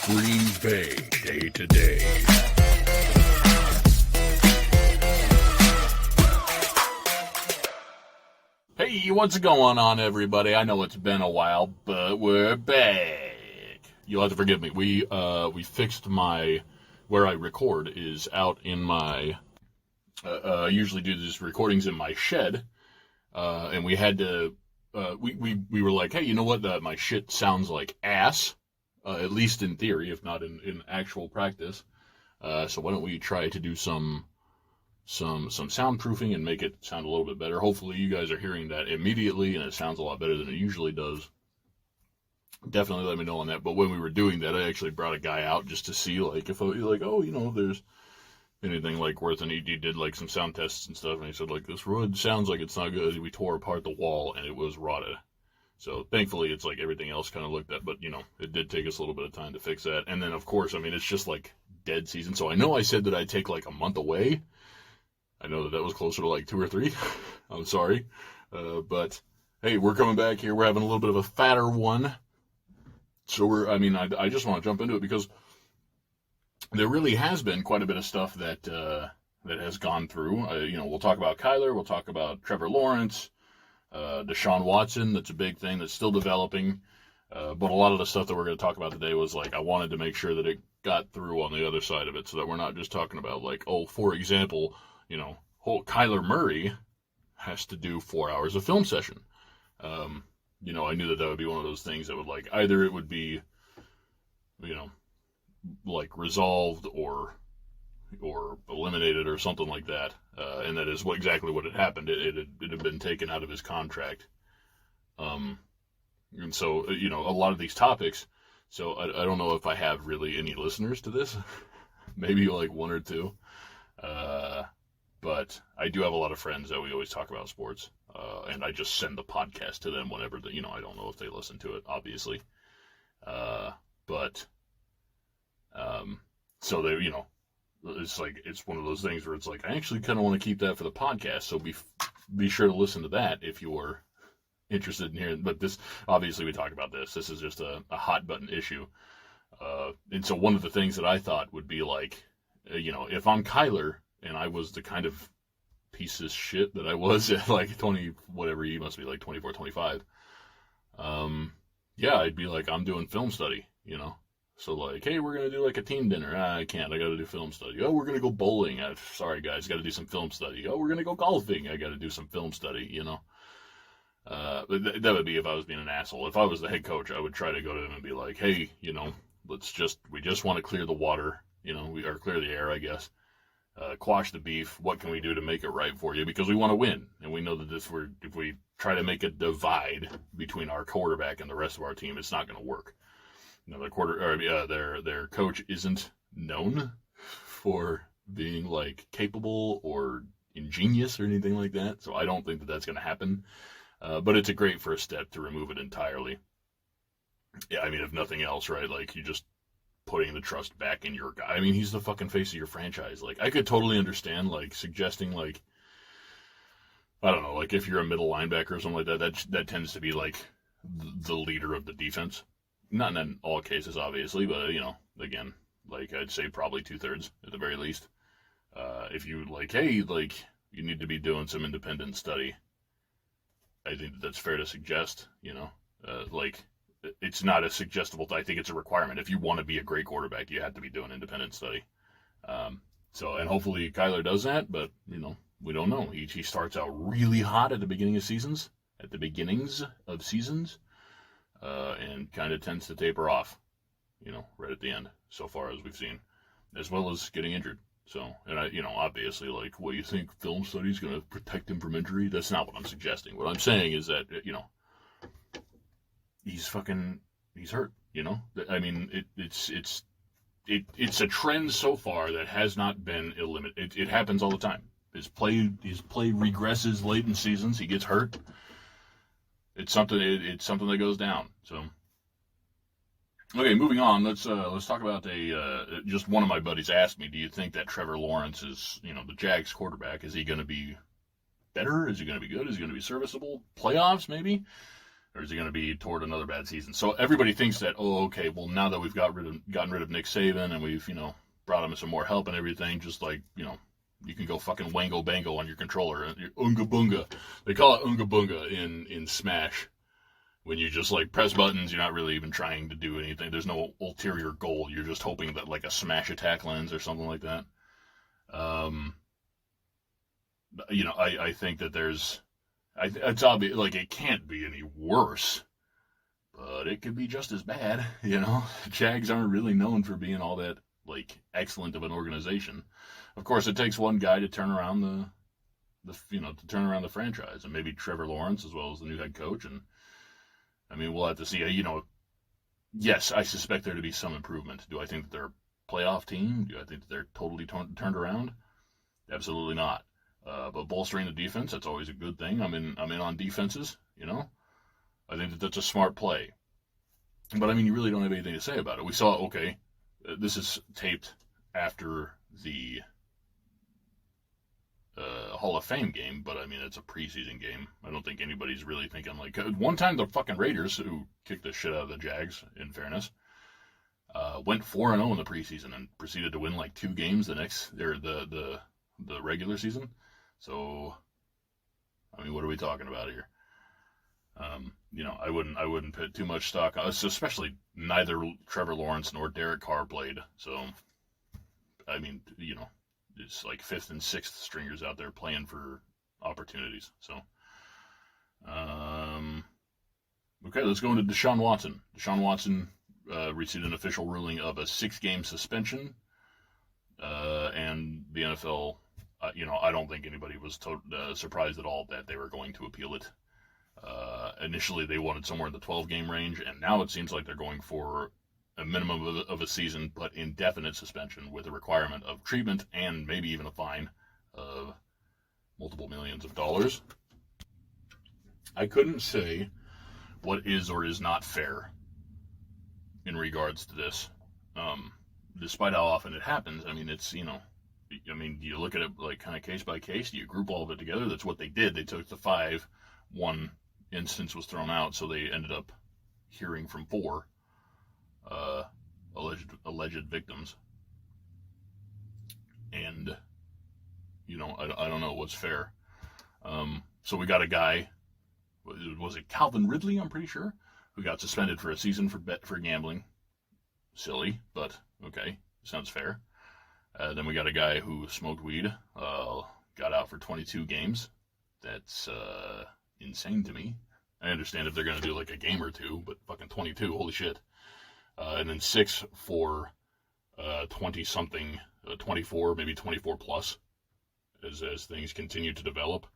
Green Bay Day to Day. Hey, what's going on, everybody? I know it's been a while, but we're back. You'll have to forgive me. We fixed where I record is out in my. I usually do these recordings in my shed, and we had to. We were like, hey, you know what? My shit sounds like ass. At least in theory, if not in actual practice. So why don't we try to do some soundproofing and make it sound a little bit better. Hopefully you guys are hearing that immediately and it sounds a lot better than it usually does. Definitely let me know on that. But when we were doing that, I actually brought a guy out just to see, like, if there's anything like worth an ED. Did like some sound tests and stuff, and he said, like, this wood sounds like it's not good. We tore apart the wall and it was rotted. So thankfully it's like everything else kind of looked at, but it did take us a little bit of time to fix that. And then of course, it's just like dead season. So I know I said that I'd take like a month away. I know that was closer to like 2 or 3. I'm sorry. But hey, we're coming back here. We're having a little bit of a fatter one. So I just want to jump into it because there really has been quite a bit of stuff that has gone through. We'll talk about Kyler. We'll talk about Trevor Lawrence. Deshaun Watson, that's a big thing that's still developing. But a lot of the stuff that we're going to talk about today was like, I wanted to make sure that it got through on the other side of it so that we're not just talking about like, for example, Kyler Murray has to do 4 hours of film session. I knew that would be one of those things that would like, either it would be, like resolved or eliminated or something like that. And that is exactly what had happened. It had been taken out of his contract. And so, a lot of these topics, so I don't know if I have really any listeners to this, maybe like 1 or 2. But I do have a lot of friends that we always talk about sports. And I just send the podcast to them whenever I don't know if they listen to it, obviously. So they, it's like, it's one of those things where it's like, I actually kind of want to keep that for the podcast. So be sure to listen to that if you're interested in hearing. But this, obviously we talk about this. This is just a hot button issue. And so one of the things that I thought would be like, if I'm Kyler and I was the kind of piece of shit that I was at like 20, whatever, he must be like 24, 25. Yeah, I'd be like, I'm doing film study, So like, hey, we're going to do like a team dinner. I can't. I got to do film study. Oh, we're going to go bowling. Sorry, guys. Got to do some film study. Oh, we're going to go golfing. I got to do some film study, That would be if I was being an asshole. If I was the head coach, I would try to go to him and be like, hey, we just want to clear the water, or clear the air, I guess. Quash the beef. What can we do to make it right for you? Because we want to win. And we know that if we try to make a divide between our quarterback and the rest of our team, it's not going to work. Their coach isn't known for being like capable or ingenious or anything like that. So I don't think that that's going to happen. But it's a great first step to remove it entirely. Yeah, if nothing else, right? Like you just putting the trust back in your guy. He's the fucking face of your franchise. Like I could totally understand like suggesting like, I don't know, like if you're a middle linebacker or something like that tends to be like the leader of the defense. Not in all cases, obviously, but, again, like, I'd say probably 2/3 at the very least. If you, like, hey, like, you need to be doing some independent study, I think that's fair to suggest, like, it's not a suggestible, I think it's a requirement. If you want to be a great quarterback, you have to be doing independent study. And hopefully Kyler does that, but, we don't know. He starts out really hot at the beginning of seasons, and kind of tends to taper off, right at the end, so far as we've seen, as well as getting injured. So, and obviously, like, what you think film study is going to protect him from injury? That's not what I'm suggesting. What I'm saying is that, he's hurt, it's a trend so far that has not been eliminated. It happens all the time. His play regresses late in seasons. He gets hurt. It's something that goes down. So, okay, moving on. Let's talk about just one of my buddies asked me, do you think that Trevor Lawrence is, the Jags quarterback? Is he going to be better? Is he going to be good? Is he going to be serviceable? Playoffs, maybe? Or is he going to be toward another bad season? So everybody thinks that, oh, okay, well, now that we've gotten rid of Nick Saban and we've, brought him some more help and everything, just like, you can go fucking wango bango on your controller. Your Unga Bunga. They call it Unga Bunga in Smash. When you just like press buttons, you're not really even trying to do anything. There's no ulterior goal. You're just hoping that like a smash attack lands or something like that. I think that it's obvious, like it can't be any worse, but it could be just as bad. Jags aren't really known for being all that like excellent of an organization. Of course, it takes one guy to turn around the franchise, and maybe Trevor Lawrence as well as the new head coach. And I mean, we'll have to see. Yes, I suspect there to be some improvement. Do I think that they're a playoff team? Do I think that they're totally turned around? Absolutely not. But bolstering the defense, that's always a good thing. I'm in on defenses, I think that that's a smart play. But I mean, you really don't have anything to say about it. We saw, okay, this is taped after the Hall of Fame game, but I mean, it's a preseason game. I don't think anybody's really thinking like, one time the fucking Raiders, who kicked the shit out of the Jags, in fairness, went 4-0 in the preseason and proceeded to win like 2 games the regular season. So, I mean, what are we talking about here? I wouldn't put too much stock on, especially neither Trevor Lawrence nor Derek Carr played. So, I mean, it's like 5th and 6th stringers out there playing for opportunities. So, okay, let's go into Deshaun Watson. Deshaun Watson received an official ruling of a 6-game suspension, and the NFL, I don't think anybody was surprised at all that they were going to appeal it. Initially, they wanted somewhere in the 12-game range, and now it seems like they're going for a minimum of a season, but indefinite suspension with a requirement of treatment and maybe even a fine of multiple millions of dollars. I couldn't say what is or is not fair in regards to this. Despite how often it happens, I mean, it's, you look at it like kind of case by case, you group all of it together. That's what they did. They took the 5, one instance was thrown out, so they ended up hearing from 4 alleged victims. And, I don't know what's fair. So we got a guy, was it Calvin Ridley, I'm pretty sure, who got suspended for a season for gambling. Silly, but okay, sounds fair. Then we got a guy who smoked weed, got out for 22 games. That's insane to me. I understand if they're going to do like a game or 2, but fucking 22, holy shit. And then 6 for 20-something, 24, maybe 24 plus, as things continue to develop.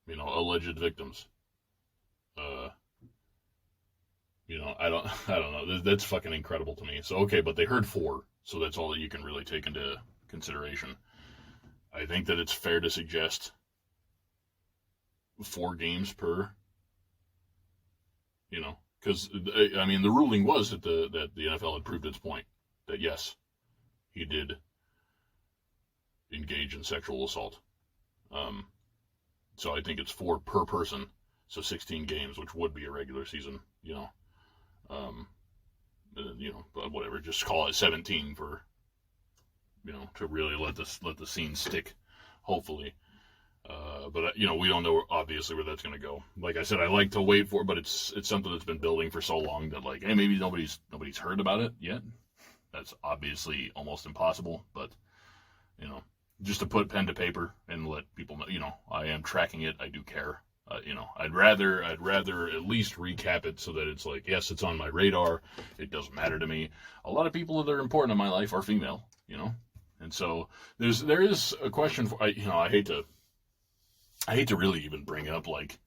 Alleged victims. I don't know. That's fucking incredible to me. So, okay, but they heard 4, so that's all that you can really take into consideration. I think that it's fair to suggest 4 games per, because, I mean, the ruling was that the NFL had proved its point, that yes, he did engage in sexual assault. So I think it's 4 per person, so 16 games, which would be a regular season, but whatever, just call it 17 for, to really let the scene stick, hopefully. But we don't know obviously where that's going to go. Like I said, I like to wait for it, but it's something that's been building for so long that like, hey, maybe nobody's heard about it yet. That's obviously almost impossible, but just to put pen to paper and let people know, I am tracking it. I do care. I'd rather at least recap it so that it's like, yes, it's on my radar. It doesn't matter to me. A lot of people that are important in my life are female, and so there is a question for, I hate to really even bring up like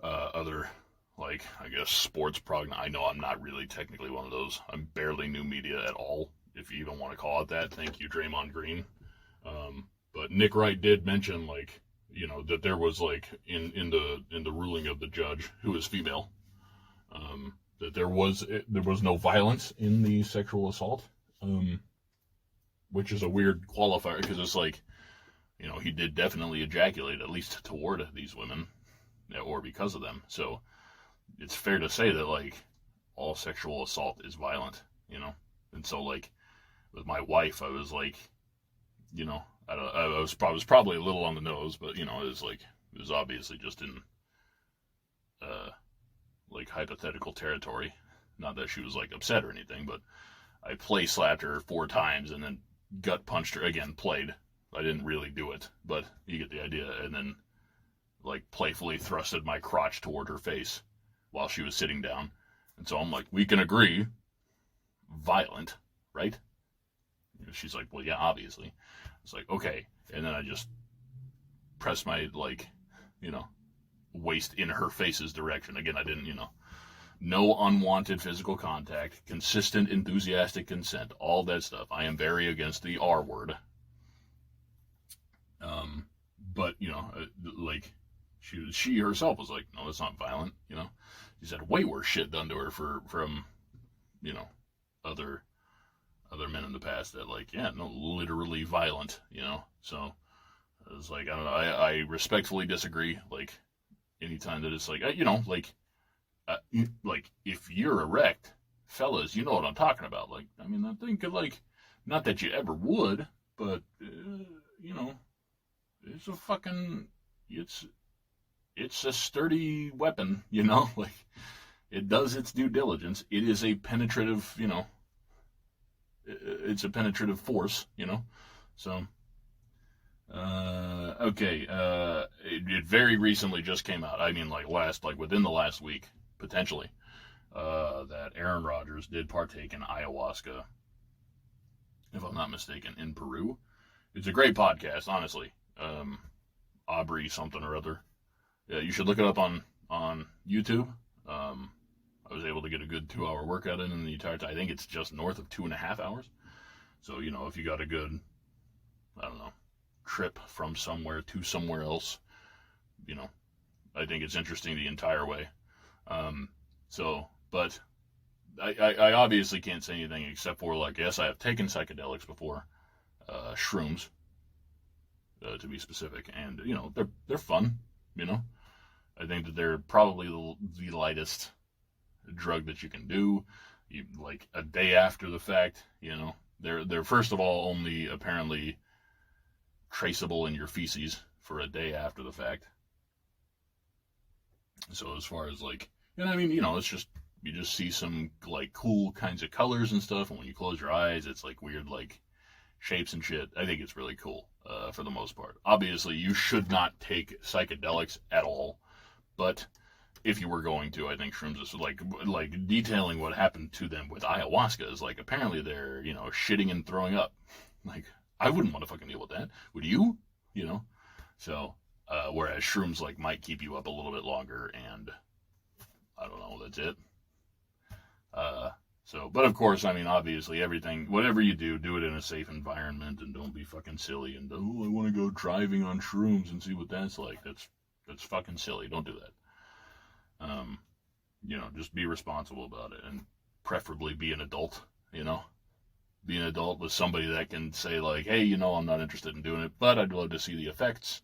other, like, I guess sports I know I'm not really technically one of those. I'm barely new media at all, if you even want to call it that. Thank you, Draymond Green. But Nick Wright did mention like, that there was like in the ruling of the judge, who is female, that there was no violence in the sexual assault, which is a weird qualifier because it's like, he did definitely ejaculate, at least toward these women. or because of them. So it's fair to say that, like, all sexual assault is violent, you know? And so, like, with my wife, I was like, you know, I was probably a little on the nose, but, you know, it was obviously just in, like, hypothetical territory. Not that she was, like, upset or anything, but I play slapped her 4 times and then gut punched her again, played. I didn't really do it, but you get the idea. And then, like, playfully thrusted my crotch toward her face while she was sitting down. And so I'm like, we can agree, violent, right? She's like, well, yeah, obviously. It's like, okay. And then I just pressed my, like, you know, waist in her face's direction. Again, I didn't, you know, no unwanted physical contact, consistent, enthusiastic consent, all that stuff. I am very against the R word. But, you know, like, she herself was like, no, that's not violent, you know. She's had way worse shit done to her from, you know, other men in the past that, like, yeah, no, literally violent, you know. So it's like, I don't know, I respectfully disagree. Like, anytime that it's like, you know, like if you're erect, fellas, you know what I'm talking about. Like, I mean, I think, like, not that you ever would, but you know, it's a fucking, it's a sturdy weapon, you know. Like, it does its due diligence. It is a penetrative, you know, it's a penetrative force, you know. So, okay, it very recently just came out. I mean, like, within the last week, potentially, that Aaron Rodgers did partake in ayahuasca, if I'm not mistaken, in Peru. It's a great podcast, honestly. Aubrey something or other. Yeah, you should look it up on YouTube. I was able to get a good 2-hour workout in the entire time. I think it's just north of 2.5 hours. So, you know, if you got a good, I don't know, trip from somewhere to somewhere else, you know, I think it's interesting the entire way. But I obviously can't say anything except for, like, yes, I have taken psychedelics before, shrooms, to be specific, and, you know, they're fun, you know. I think that they're probably the lightest drug that you can do. You, like, a day after the fact, you know, they're first of all only apparently traceable in your feces for a day after the fact. So as far as, like, and I mean, you know, it's just, you just see some, like, cool kinds of colors and stuff, and when you close your eyes, it's like weird, like, shapes and shit. I think it's really cool, for the most part. Obviously, you should not take psychedelics at all, but if you were going to, I think shrooms is, like detailing what happened to them with ayahuasca is, like, apparently they're, you know, shitting and throwing up. Like, I wouldn't want to fucking deal with that. Would you? You know? So, whereas shrooms, like, might keep you up a little bit longer, and I don't know, that's it. So, but of course, I mean, obviously, everything, whatever you do, do it in a safe environment, and don't be fucking silly, and, oh, I want to go driving on shrooms and see what that's like. That's fucking silly. Don't do that. You know, just be responsible about it, and preferably be an adult, you know? Be an adult with somebody that can say, like, hey, you know, I'm not interested in doing it, but I'd love to see the effects,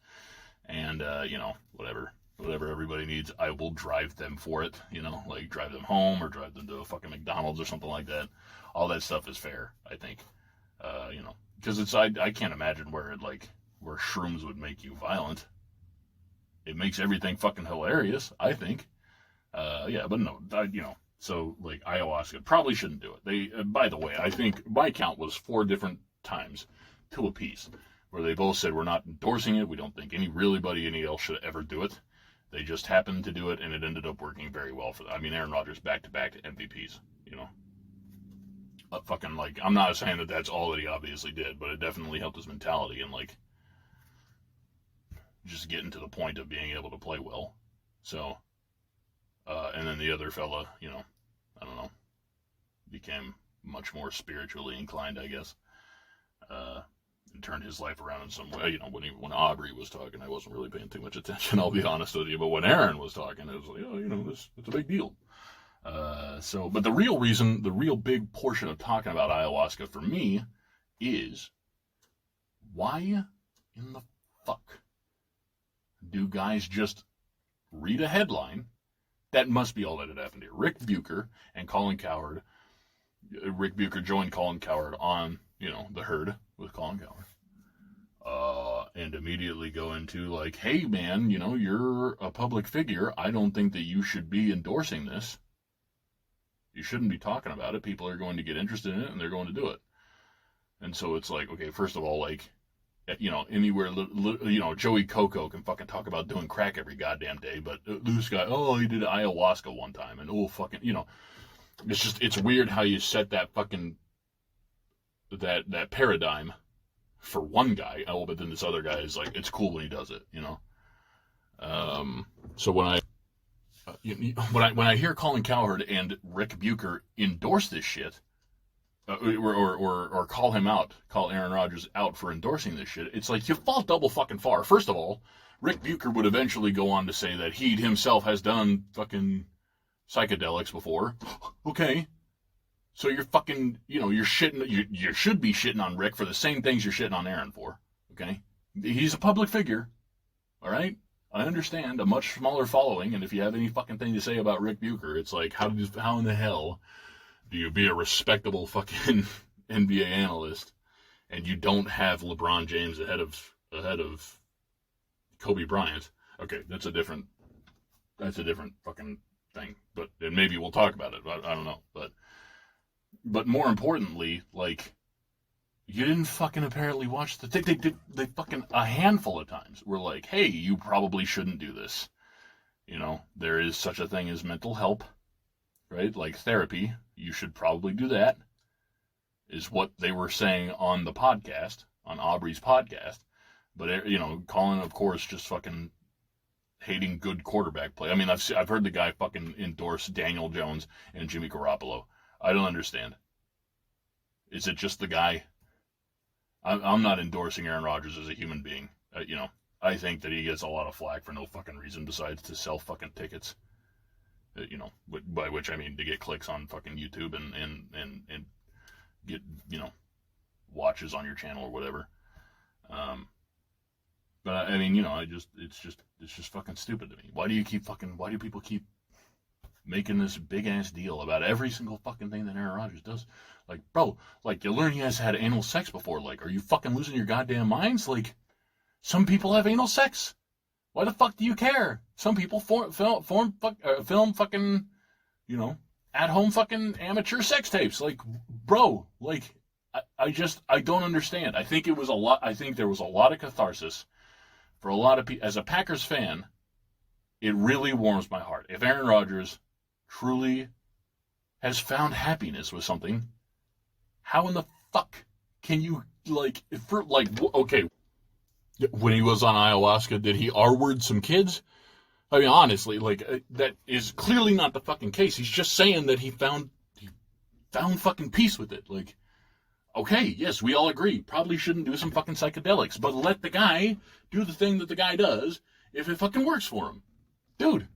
and, you know, whatever everybody needs, I will drive them for it, you know, like, drive them home, or drive them to a fucking McDonald's or something like that. All that stuff is fair, I think, you know, because I can't imagine where shrooms would make you violent. It makes everything fucking hilarious, I think. Yeah, but no, you know, so, like, ayahuasca, probably shouldn't do it. They, by the way, I think my count was 4 different times to a piece, where they both said, we're not endorsing it, we don't think any else should ever do it. They just happened to do it, and it ended up working very well for them. I mean, Aaron Rodgers back-to-back MVPs, you know. Fucking, like, I'm not saying that that's all that he obviously did, but it definitely helped his mentality, and, like, just getting to the point of being able to play well. So, and then the other fella, you know, I don't know, became much more spiritually inclined, I guess, and turned his life around in some way. You know, when Aubrey was talking, I wasn't really paying too much attention, I'll be honest with you, but when Aaron was talking, it was like, oh, you know, it's a big deal. So, but the real big portion of talking about ayahuasca for me is, why in the fuck do guys just read a headline. That must be all that had happened here. Rick Bucher and Colin Cowherd. Rick Bucher joined Colin Cowherd on, the Herd with Colin Cowherd. And immediately go into like, hey man, you're a public figure. I don't think that you should be endorsing this. You shouldn't be talking about it. People are going to get interested in it and they're going to do it. And so it's like, okay, first of all, like, anywhere, Joey Coco can fucking talk about doing crack every goddamn day, but this guy, he did ayahuasca one time, and it's weird how you set that fucking, that paradigm for one guy, but then this other guy is like, it's cool when he does it, So when I hear Colin Cowherd and Rick Bucher endorse this shit, or call Aaron Rodgers out for endorsing this shit, it's like you fall double fucking far. First of all, Rick Bucher would eventually go on to say that he himself has done fucking psychedelics before. Okay. So you're fucking, you're shitting, you should be shitting on Rick for the same things you're shitting on Aaron for. Okay? He's a public figure. All right? I understand a much smaller following, and if you have any fucking thing to say about Rick Bucher, it's like, how in the hell do you be a respectable fucking NBA analyst and you don't have LeBron James ahead of Kobe Bryant? Okay, that's a different fucking thing. But and maybe we'll talk about it. I don't know. But more importantly, like, you didn't fucking apparently watch the thing. They fucking a handful of times were like, hey, you probably shouldn't do this. There is such a thing as mental help, right? Like therapy. You should probably do that, is what they were saying on the podcast, on Aubrey's podcast. But, Colin, of course, just fucking hating good quarterback play. I mean, I've heard the guy fucking endorse Daniel Jones and Jimmy Garoppolo. I don't understand. Is it just the guy? I'm not endorsing Aaron Rodgers as a human being. I think that he gets a lot of flack for no fucking reason besides to sell fucking tickets. By which I mean to get clicks on fucking YouTube and get, watches on your channel or whatever. But I mean, it's just fucking stupid to me. Why do people keep making this big ass deal about every single fucking thing that Aaron Rodgers does? Like, bro, like, you learn he has had anal sex before. Like, are you fucking losing your goddamn minds? Like, some people have anal sex. Why the fuck do you care? Some people film fucking, at home fucking amateur sex tapes. Like, bro, like, I don't understand. I think there was a lot of catharsis for a lot of people. As a Packers fan, it really warms my heart. If Aaron Rodgers truly has found happiness with something, how in the fuck can you, okay, when he was on ayahuasca, did he R-word some kids? I mean, honestly, that is clearly not the fucking case. He's just saying that he found fucking peace with it. Like, okay, yes, we all agree. Probably shouldn't do some fucking psychedelics, but let the guy do the thing that the guy does if it fucking works for him. Dude,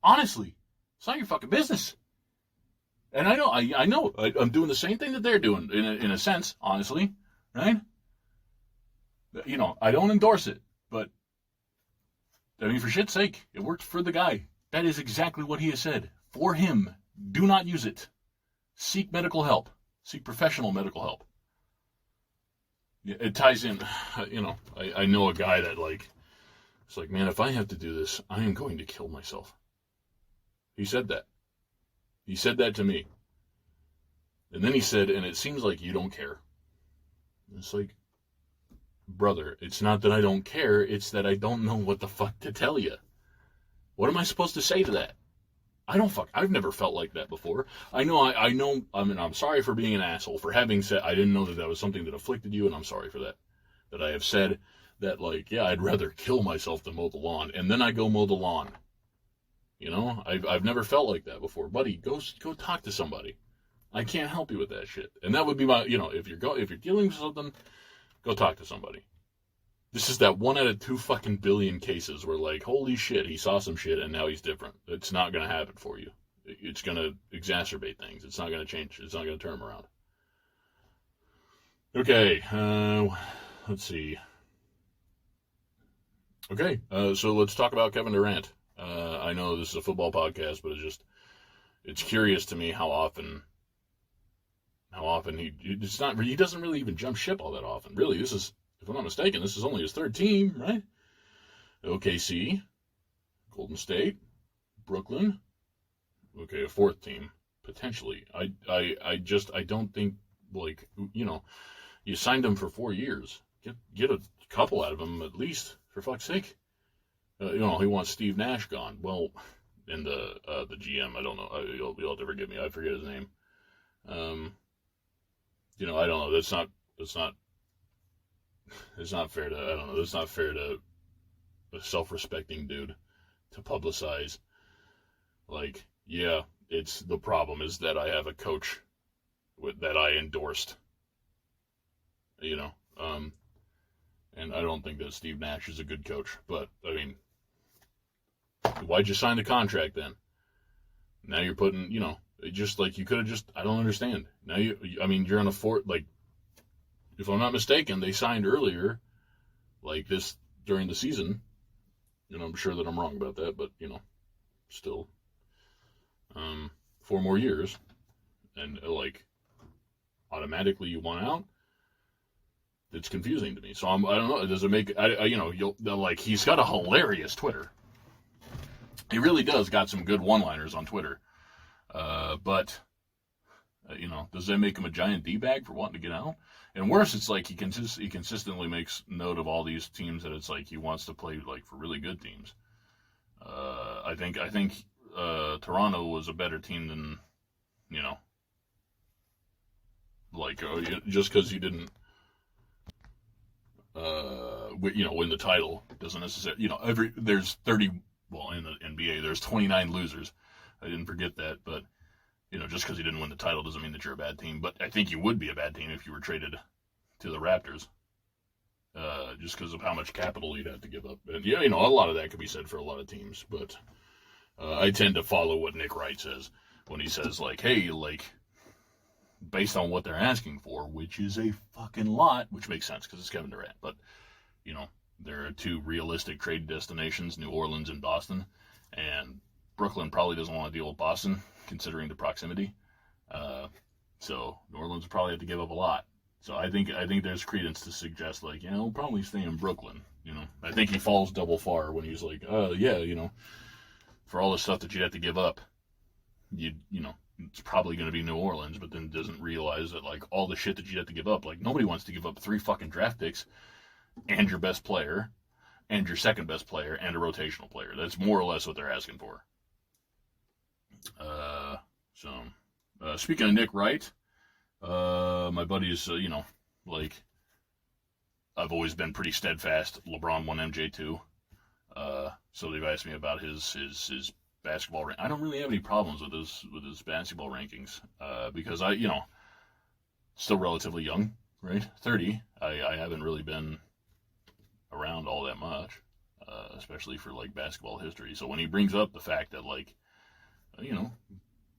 honestly, it's not your fucking business. And I know, I'm doing the same thing that they're doing, in a sense, honestly, right? I don't endorse it, but, I mean, for shit's sake, it worked for the guy. That is exactly what he has said. For him, do not use it. Seek medical help. Seek professional medical help. It ties in, I know a guy that, it's like, man, if I have to do this, I am going to kill myself. He said that. He said that to me. And then he said, and it seems like you don't care. It's like, brother, it's not that I don't care, it's that I don't know what the fuck to tell you. What am I supposed to say to that? I've never felt like that before. I mean, I'm sorry for being an asshole, for having said, I didn't know that was something that afflicted you, and I'm sorry for that. That I have said that, I'd rather kill myself than mow the lawn, and then I go mow the lawn. I've never felt like that before. Buddy, go talk to somebody. I can't help you with that shit. And that would be my, if you're dealing with something, go talk to somebody. This is that 1 out of 2 fucking billion cases where, holy shit, he saw some shit and now he's different. It's not going to happen for you. It's going to exacerbate things. It's not going to change. It's not going to turn them around. Okay, let's see. Okay, so let's talk about Kevin Durant. I know this is a football podcast, but it's curious to me how often he doesn't really even jump ship all that often. Really, this is, if I'm not mistaken, this is only his third team, right? OKC, Golden State, Brooklyn. Okay, a fourth team potentially. I don't think, like, you signed him for 4 years. Get a couple out of him at least, for fuck's sake. He wants Steve Nash gone. Well, and the GM, I don't know. You'll have to forgive me. I forget his name. I don't know. It's not fair to, I don't know. It's not fair to a self-respecting dude to publicize, like, yeah, it's the problem is that I have a coach that I endorsed, and I don't think that Steve Nash is a good coach. But I mean, why'd you sign the contract then? Now you're putting, just like you could have just, I don't understand. Now you're on a fort, like, if I'm not mistaken, they signed earlier, like this during the season. I'm sure that I'm wrong about that, but still, 4 more years, and like automatically you want out. It's confusing to me. So I don't know. Does it make he's got a hilarious Twitter. He really does got some good one-liners on Twitter. But does that make him a giant D-bag for wanting to get out? And worse, it's like he consistently makes note of all these teams that it's like he wants to play like for really good teams. I think Toronto was a better team than, just because he didn't, win the title doesn't necessarily, there's 30, well, in the NBA, there's 29 losers. I didn't forget that, but, just because you didn't win the title doesn't mean that you're a bad team. But I think you would be a bad team if you were traded to the Raptors, just because of how much capital you'd have to give up. And, a lot of that could be said for a lot of teams, but I tend to follow what Nick Wright says when he says, like, hey, like, based on what they're asking for, which is a fucking lot, which makes sense because it's Kevin Durant, but, there are 2 realistic trade destinations, New Orleans and Boston, and Brooklyn probably doesn't want to deal with Boston, considering the proximity. So New Orleans would probably have to give up a lot. So I think there's credence to suggest, like, we'll probably stay in Brooklyn. I think he falls double far when he's like, for all the stuff that you'd have to give up, it's probably going to be New Orleans, but then doesn't realize that, like, all the shit that you'd have to give up, like, nobody wants to give up 3 fucking draft picks and your best player and your second best player and a rotational player. That's more or less what they're asking for. Speaking of Nick Wright, my buddies, I've always been pretty steadfast. LeBron won MJ too. So they've asked me about his basketball rank. I don't really have any problems with his basketball rankings, because I, still relatively young, right? 30. I haven't really been around all that much, especially for like basketball history. So when he brings up the fact that, like,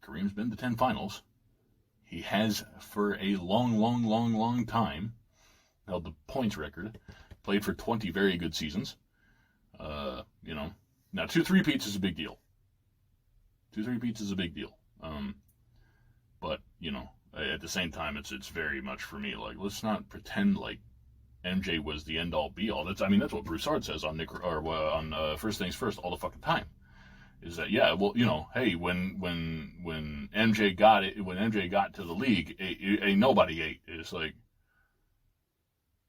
Kareem's been to 10 finals, he has for a long time held the points record, played for 20 very good seasons. Now 2 3-peats is a big deal. 2 3-peats is a big deal. But at the same time, it's very much for me, like, let's not pretend like MJ was the end all be all. That's what Broussard says on First Things First all the fucking time. Is that, yeah, well, hey, when MJ got to the league, a nobody ate. It's like,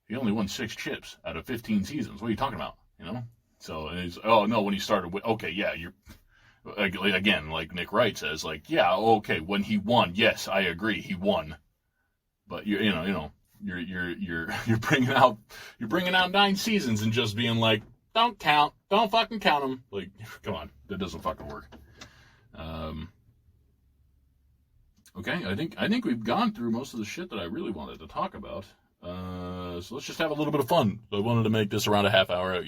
he only won 6 chips out of 15 seasons. What are you talking about? So, and he's, oh no, when he started with, okay, yeah, you're, again, like Nick Wright says, like, yeah, okay, when he won, yes, I agree, he won. But you're bringing out 9 seasons and just being like, don't fucking count them. Like, come on, that doesn't fucking work. Okay, I think we've gone through most of the shit that I really wanted to talk about. So let's just have a little bit of fun. I wanted to make this around a half hour.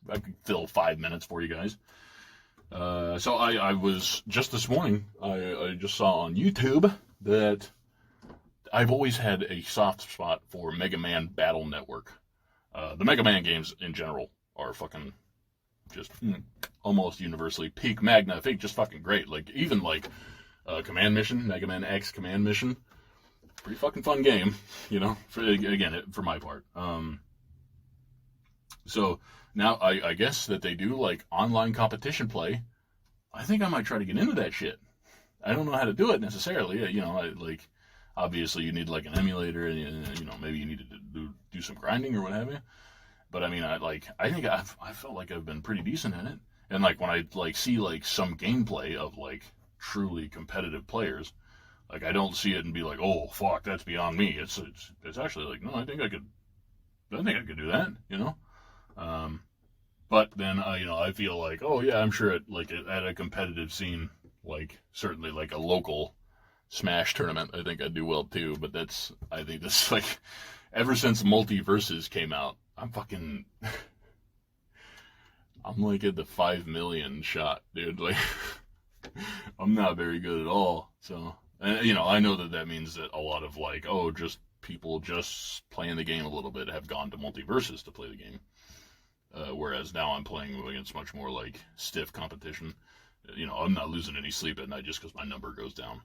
I could fill 5 minutes for you guys. So I was just this morning. I just saw on YouTube that I've always had a soft spot for Mega Man Battle Network. The Mega Man games in general are fucking just almost universally peak Magna. I think just fucking great. Like even like Command Mission, Mega Man X Command Mission, pretty fucking fun game. You know, for my part. So now I guess that they do like online competition play. I think I might try to get into that shit. I don't know how to do it necessarily. You know, like obviously you need like an emulator, and you know maybe you need to do some grinding or what have you. But I mean, I think I felt like I've been pretty decent in it. And like when I like see like some gameplay of like truly competitive players, like I don't see it and be like, oh fuck, that's beyond me. It's actually like, no, I think I could do that, you know. But then you know, I feel like, oh yeah, I'm sure at a competitive scene, like certainly like a local Smash tournament, I think I'd do well too. But I think this like ever since Multiverses came out, I'm like at the 5 million shot, dude. Like, I'm not very good at all. So, and, you know, I know that means that a lot of like, oh, just people just playing the game a little bit have gone to Multiverses to play the game. Whereas now I'm playing against much more like stiff competition. You know, I'm not losing any sleep at night just because my number goes down.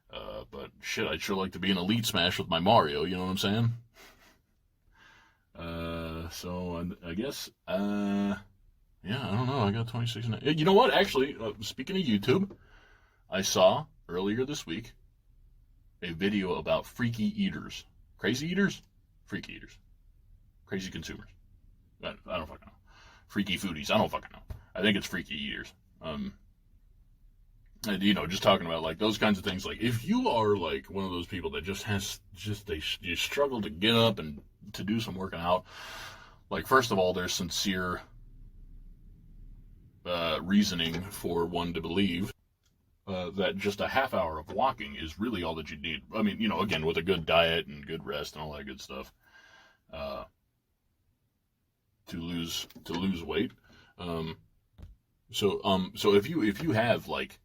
But shit, I'd sure like to be an Elite Smash with my Mario. You know what I'm saying? So I guess, yeah, I don't know. I got 26. You know what? Actually, speaking of YouTube, I saw earlier this week a video about freaky eaters. Crazy eaters? Freaky eaters. Crazy consumers. I don't fucking know. Freaky foodies. I don't fucking know. I think it's freaky eaters. And, you know, just talking about like those kinds of things. Like if you are like one of those people that you struggle to get up and to do some working out. Like first of all, there's sincere reasoning for one to believe that just a half hour of walking is really all that you need. I mean, you know, again with a good diet and good rest and all that good stuff, to lose weight. So if you have like,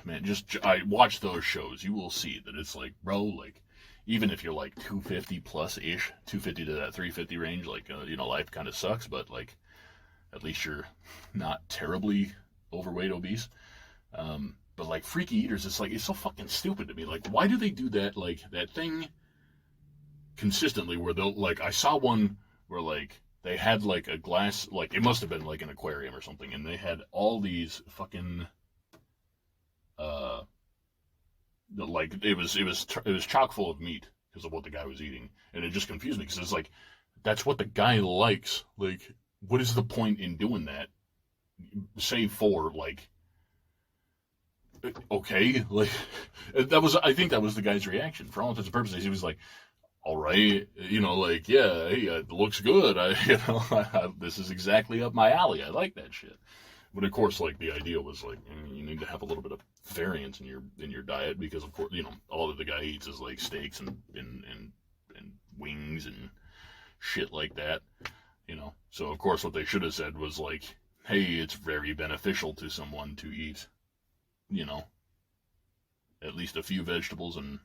man, I watch those shows, you will see that it's like, bro, like even if you're like 250 plus ish, 250 to that 350 range, like you know, life kind of sucks, but like at least you're not terribly overweight, obese. But like freaky eaters, it's like, it's so fucking stupid to me. Like, why do they do that? Like that thing consistently where they'll like, I saw one where like they had like a glass, like it must have been like an aquarium or something, and they had all these fucking like it was chock full of meat because of what the guy was eating, and it just confused me because it's like that's what the guy likes. Like, what is the point in doing that? Save for like, okay, like I think that was the guy's reaction for all intents and purposes. He was like, all right, you know, like, yeah, hey, it looks good. This is exactly up my alley. I like that shit. But of course, like the idea was like you need to have a little bit of variance in your diet because of course, you know, all that the guy eats is like steaks and wings and shit like that, you know. So of course, what they should have said was like, hey, it's very beneficial to someone to eat, you know, at least a few vegetables and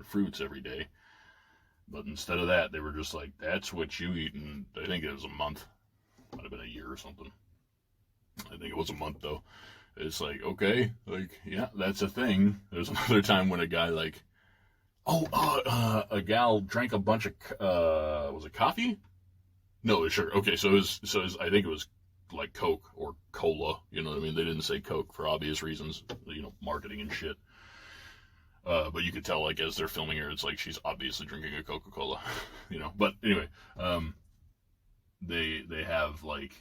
fruits every day. But instead of that, they were just like, that's what you eat. And I think it was a month, might have been a year or something. I think it was a month though. It's like, okay, like, yeah, that's a thing. There's another time when a guy like, a gal drank a bunch of, was it coffee? No, sure. Okay, so I think it was like Coke or Cola, you know what I mean? They didn't say Coke for obvious reasons, you know, marketing and shit. But you could tell, like, as they're filming her, it's like she's obviously drinking a Coca-Cola, you know. But anyway, they have, like,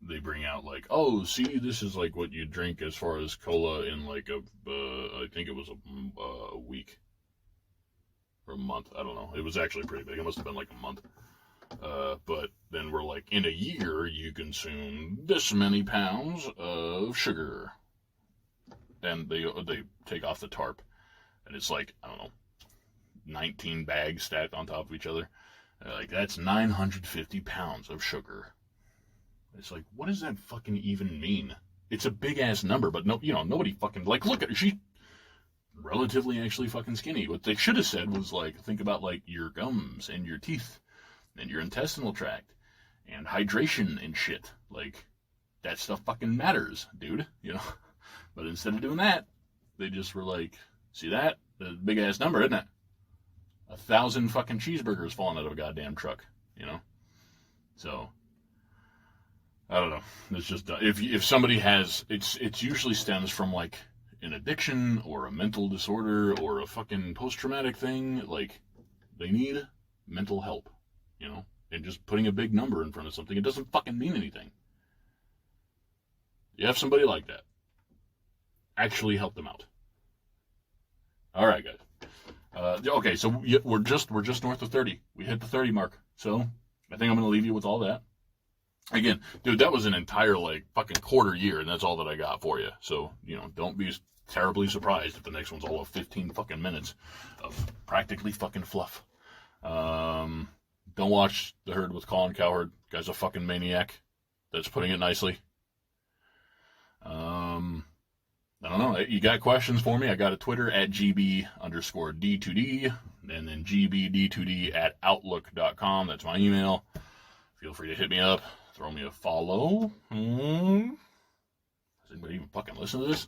they bring out, like, oh, see, this is, like, what you drink as far as cola in, like, I think it was a week or a month. I don't know. It was actually pretty big. It must have been, like, a month. But then we're like, in a year, you consume this many pounds of sugar. And they take off the tarp. And it's like, I don't know, 19 bags stacked on top of each other. Like, that's 950 pounds of sugar. It's like, what does that fucking even mean? It's a big-ass number, but no, you know, nobody fucking, like, look at her. She's relatively actually fucking skinny. What they should have said was, like, think about, like, your gums and your teeth and your intestinal tract and hydration and shit. Like, that stuff fucking matters, dude, you know? But instead of doing that, they just were like, see that? The big ass number, isn't it? 1,000 fucking cheeseburgers falling out of a goddamn truck, you know? So, I don't know. It's just, if somebody has, it's usually stems from like an addiction or a mental disorder or a fucking post-traumatic thing. Like, they need mental help, you know? And just putting a big number in front of something, it doesn't fucking mean anything. You have somebody like that. Actually help them out. All right, guys. Okay, so we're just north of 30. We hit the 30 mark. So I think I'm going to leave you with all that. Again, dude, that was an entire, like, fucking quarter year, and that's all that I got for you. So, you know, don't be terribly surprised if the next one's all of 15 fucking minutes of practically fucking fluff. Don't watch The Herd with Colin Cowherd. Guy's a fucking maniac. That's putting it nicely. I don't know. You got questions for me? I got a Twitter at GB_D2D, and then GB-D2D at Outlook.com. That's my email. Feel free to hit me up. Throw me a follow. Does anybody even fucking listen to this?